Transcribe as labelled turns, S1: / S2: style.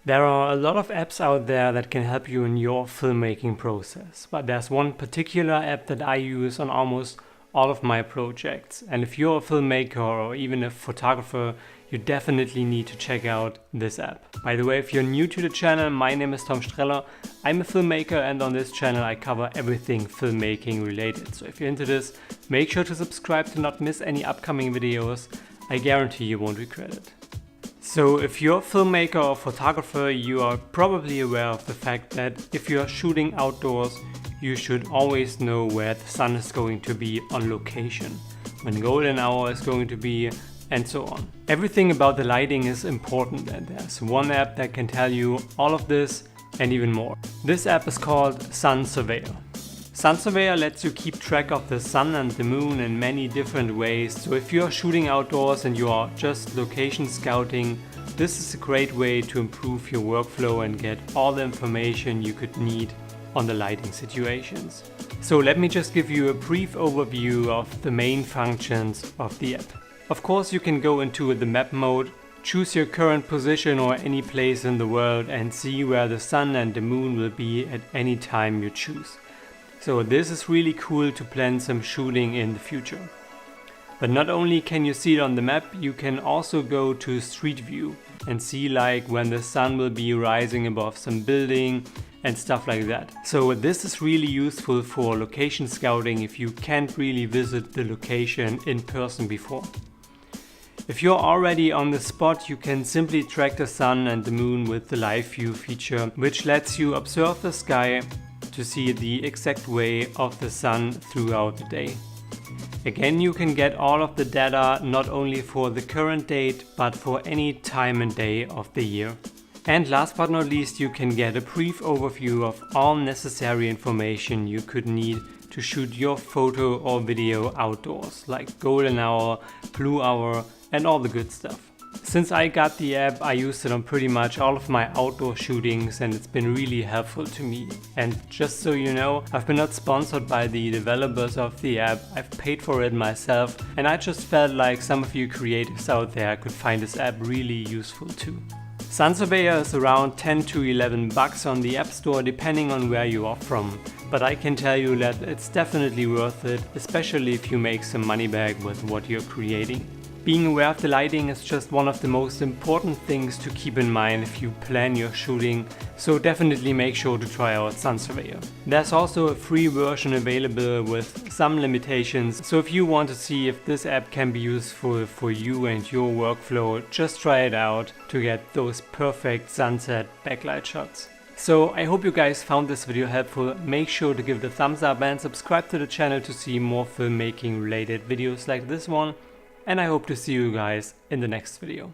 S1: There are a lot of apps out there that can help you in your filmmaking process, but there's one particular app that I use on almost all of my projects. And if you're a filmmaker or even a photographer, you definitely need to check out this app. By the way, if you're new to the channel, my name is Tom Streller. I'm a filmmaker, and on this channel I cover everything filmmaking related. So if you're into this, make sure to subscribe to not miss any upcoming videos. I guarantee you won't regret it. So if you're a filmmaker or photographer, you are probably aware of the fact that if you're shooting outdoors, you should always know where the sun is going to be on location, when golden hour is going to be, and so on. Everything about the lighting is important, and there's one app that can tell you all of this and even more. This app is called SUN SURVEYOR. SUN SURVEYOR lets you keep track of the sun and the moon in many different ways. So if you're shooting outdoors and you are just location scouting, this is a great way to improve your workflow and get all the information you could need on the lighting situations. So let me just give you a brief overview of the main functions of the app. Of course, you can go into the map mode, choose your current position or any place in the world, and see where the sun and the moon will be at any time you choose. So this is really cool to plan some shooting in the future. But not only can you see it on the map, you can also go to Street View and see like when the sun will be rising above some building and stuff like that. So this is really useful for location scouting if you can't really visit the location in person before. If you're already on the spot, you can simply track the sun and the moon with the live view feature, which lets you observe the sky to see the exact way of the sun throughout the day. Again, you can get all of the data not only for the current date, but for any time and day of the year. And last but not least, you can get a brief overview of all necessary information you could need to shoot your photo or video outdoors, like golden hour, blue hour, and all the good stuff. Since I got the app, I used it on pretty much all of my outdoor shootings, and it's been really helpful to me. And just so you know, I've been not sponsored by the developers of the app, I've paid for it myself, and I just felt like some of you creatives out there could find this app really useful too. SUN SURVEYOR is around 10 to 11 bucks on the App Store depending on where you are from. But I can tell you that it's definitely worth it, especially if you make some money back with what you're creating. Being aware of the lighting is just one of the most important things to keep in mind if you plan your shooting, so definitely make sure to try out SUN SURVEYOR. There's also a free version available with some limitations, so if you want to see if this app can be useful for you and your workflow, just try it out to get those perfect sunset backlight shots. So I hope you guys found this video helpful. Make sure to give it a thumbs up and subscribe to the channel to see more filmmaking related videos like this one. And I hope to see you guys in the next video.